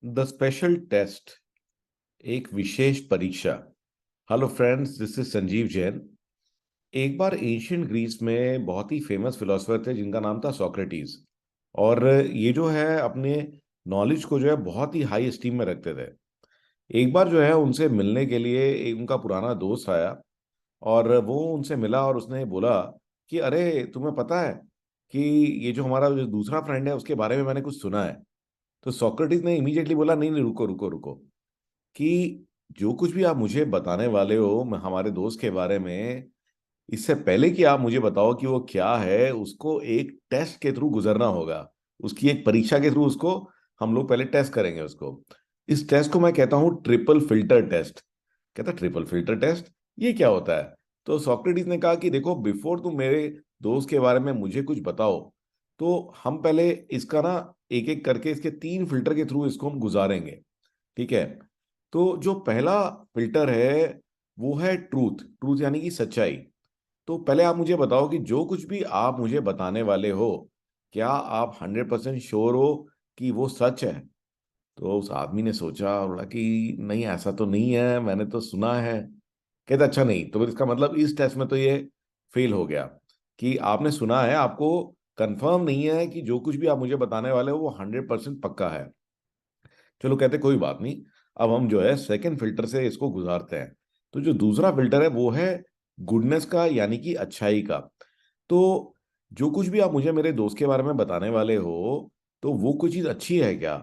The special test, एक विशेष परीक्षा। Hello friends, this is Sanjeev Jain. एक बार एशियन ग्रीस में बहुत ही फेमस फिलोसोफर थे जिनका नाम था सोक्रेटिस। और ये जो है अपने नॉलेज को जो है बहुत ही हाई एस्टीम में रखते थे। एक बार जो है उनसे मिलने के लिए एक उनका पुराना दोस्त आया और वो उनसे मिला और उसने बोला कि अरे तुम्हें पता है कि ये जो हमारा जो दूसरा फ्रेंड है उसके बारे में मैंने कुछ सुना है। तो सोक्रेटिस ने इमीडिएटली बोला नहीं नहीं, रुको रुको रुको, कि जो कुछ भी आप मुझे बताने वाले हो हमारे दोस्त के बारे में, इससे पहले कि आप मुझे बताओ कि वो क्या है, उसको एक टेस्ट के थ्रू गुजरना होगा। उसकी एक परीक्षा के थ्रू उसको हम लोग पहले टेस्ट करेंगे उसको। इस टेस्ट को मैं कहता हूं ट्रिपल फिल्टर टेस्ट। कहता ट्रिपल फिल्टर टेस्ट, ये क्या होता है? तो सोक्रेटिस ने कहा कि देखो, बिफोर तुम मेरे दोस्त के बारे में मुझे कुछ बताओ, तो हम पहले इसका ना एक एक करके इसके 3 फिल्टर के थ्रू इसको हम गुजारेंगे। ठीक है? तो जो पहला फिल्टर है वो है ट्रूथ। ट्रूथ यानी कि सच्चाई। तो पहले आप मुझे बताओ कि जो कुछ भी आप मुझे बताने वाले हो, क्या आप 100% श्योर हो कि वो सच है? तो उस आदमी ने सोचा और बोला कि नहीं, ऐसा तो नहीं है, मैंने तो सुना है। कहते अच्छा, नहीं तो फिर इसका मतलब इस टेस्ट में तो ये फेल हो गया कि आपने सुना है, आपको कंफर्म नहीं है कि जो कुछ भी आप मुझे बताने वाले हो वो 100% पक्का है। चलो, कहते कोई बात नहीं, अब हम जो है सेकंड फिल्टर से इसको गुजारते हैं। तो जो दूसरा फिल्टर है वो है गुडनेस का, यानी कि अच्छाई का। तो जो कुछ भी आप मुझे मेरे दोस्त के बारे में बताने वाले हो, तो वो कोई चीज अच्छी है क्या?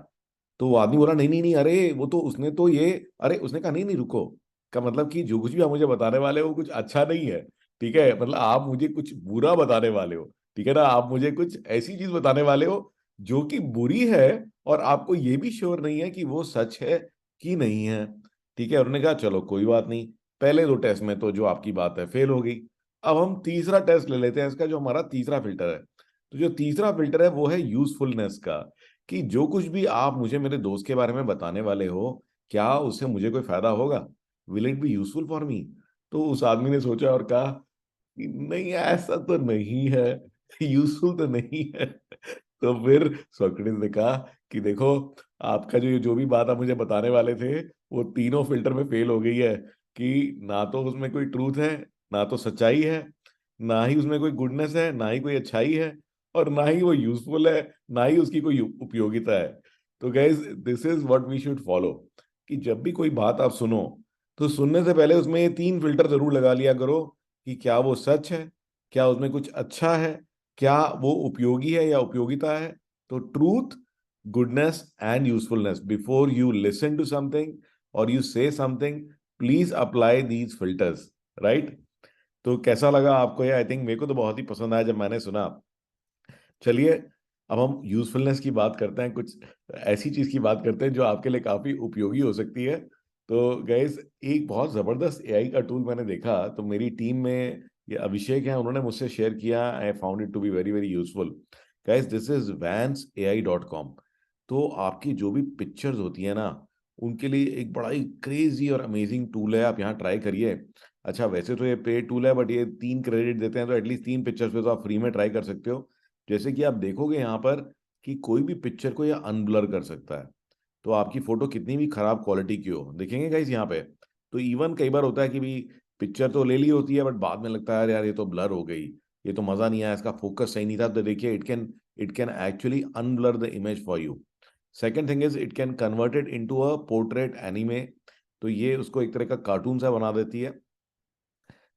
तो वो आदमी बोला नहीं नहीं नहीं, अरे वो तो उसने तो ये, अरे उसने कहा नहीं नहीं रुको, का मतलब कि जो कुछ भी आप मुझे बताने वाले हो वो कुछ अच्छा नहीं है। ठीक है? मतलब आप मुझे कुछ बुरा बताने वाले हो। ठीक है ना? आप मुझे कुछ ऐसी चीज बताने वाले हो जो कि बुरी है, और आपको ये भी श्योर नहीं है कि वो सच है कि नहीं है। ठीक है? और उन्होंने कहा चलो कोई बात नहीं, पहले 2 टेस्ट में तो जो आपकी बात है फेल हो गई। अब हम तीसरा टेस्ट ले लेते हैं इसका, जो हमारा तीसरा फिल्टर है। तो जो तीसरा फिल्टर है वो है यूजफुलनेस का, कि जो कुछ भी आप मुझे मेरे दोस्त के बारे में बताने वाले हो, क्या उससे मुझे कोई फायदा होगा? Will it be useful for me? तो उस आदमी ने सोचा और कहा कि नहीं, ऐसा तो नहीं है, यूजफुल तो नहीं है। तो फिर सोक्रेटिस ने कहा कि देखो, आपका जो जो भी बात आप मुझे बताने वाले थे वो तीनों फिल्टर में फेल हो गई है। कि ना तो उसमें कोई ट्रूथ है, ना तो सच्चाई है, ना ही उसमें कोई गुडनेस है, ना ही कोई अच्छाई है, और ना ही वो यूजफुल है, ना ही उसकी कोई उपयोगिता है। तो guys, this is what we should follow, कि जब भी कोई बात आप सुनो, तो सुनने से पहले उसमें ये 3 फिल्टर जरूर लगा लिया करो कि क्या वो सच है, क्या उसमें कुछ अच्छा है, क्या वो उपयोगी है या उपयोगिता है। तो truth, goodness and usefulness, before you listen to something or you say something, please apply these filters. Right? तो कैसा लगा आपको ये? आई थिंक मेरे को तो बहुत ही पसंद आया जब मैंने सुना। चलिए, अब हम यूजफुलनेस की बात करते हैं, कुछ ऐसी चीज की बात करते हैं जो आपके लिए काफी उपयोगी हो सकती है। तो गैस, एक बहुत जबरदस्त एआई का टूल मैंने देखा, तो मेरी टीम में ये अभिषेक हैं, उन्होंने मुझसे शेयर किया। I found it to be very very useful. Guys, this is vanceai.com। तो आपकी जो भी पिक्चर्स होती है ना, उनके लिए एक बड़ा ही क्रेजी और अमेजिंग टूल है, आप यहाँ ट्राई करिए। अच्छा, वैसे तो ये पेड टूल है, बट ये 3 क्रेडिट देते हैं, तो एटलीस्ट 3 पिक्चर्स पे तो आप फ्री में ट्राई कर सकते हो। जैसे कि आप देखोगे यहाँ पर कि कोई भी पिक्चर को यह अनब्लर कर सकता है। तो आपकी फोटो कितनी भी खराब क्वालिटी की हो, देखेंगे गाइस यहाँ पे, तो इवन कई बार होता है कि भी पिक्चर तो ले ली होती है, बट बाद में लगता है यार यार ये तो ब्लर हो गई, ये तो मजा नहीं आया, इसका फोकस सही नहीं था। तो देखिए, it can actually unblur the image for you. Second thing is, it can convert it into a portrait anime. तो ये उसको एक तरह का कार्टून सा बना देती है।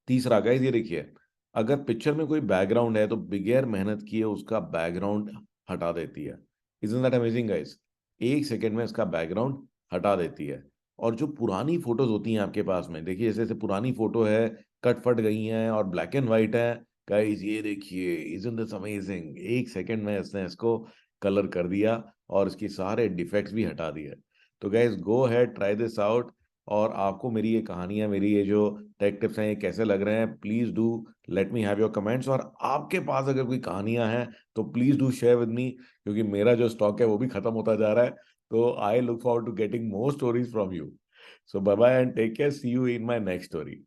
तीसरा गाइस, ये देखिए, अगर पिक्चर में कोई बैकग्राउंड है तो बगैर मेहनत किए उसका बैकग्राउंड हटा देती है। Isn't that amazing guys? 1 second में इसका बैकग्राउंड हटा देती है। और जो पुरानी फोटोज होती हैं आपके पास में, देखिए जैसे जैसे पुरानी फोटो है, कट फट गई हैं और ब्लैक एंड व्हाइट है, गाइस ये देखिए, इजंट दिस अमेजिंग? 1 सेकेंड में इसने इसको कलर कर दिया और इसकी सारे डिफेक्ट्स भी हटा दिए। तो guys, go had, try this out. और आपको मेरी ये कहानियां, मेरी ये जो टेक टिप्स हैं, ये कैसे लग रहे हैं, please do let me have your comments. और आपके पास अगर कोई कहानियां हैं तो please do share with me, क्योंकि मेरा जो स्टॉक है वो भी खत्म होता जा रहा है। तो I look forward to getting more stories from you. So bye bye and take care, see you in my next story.